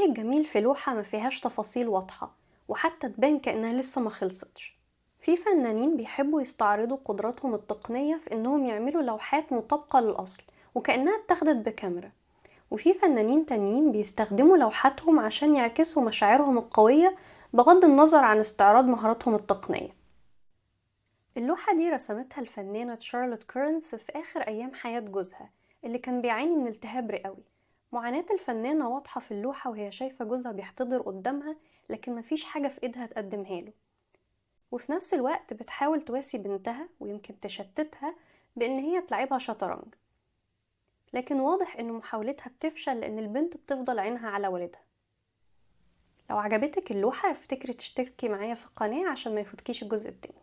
ايه الجميل في لوحة ما فيهاش تفاصيل واضحة وحتى تبان كأنها لسه ما خلصتش؟ في فنانين بيحبوا يستعرضوا قدراتهم التقنية في انهم يعملوا لوحات مطابقة للأصل وكأنها اتاخدت بكاميرا، وفي فنانين تانيين بيستخدموا لوحاتهم عشان يعكسوا مشاعرهم القوية بغض النظر عن استعراض مهاراتهم التقنية. اللوحة دي رسمتها الفنانة شارلوت كيرنز في آخر أيام حياة جوزها اللي كان بيعاني من التهاب رئوي. معاناة الفنانة واضحة في اللوحة وهي شايفة جوزها بيحتضر قدامها لكن مفيش حاجة في إيدها تقدمها له، وفي نفس الوقت بتحاول تواسي بنتها ويمكن تشتتها بإن هي تلعبها شطرنج، لكن واضح إن محاولتها بتفشل لأن البنت بتفضل عينها على والدها. لو عجبتك اللوحة افتكري تشتركي معايا في القناة عشان ما يفوتكيش الجزء التاني.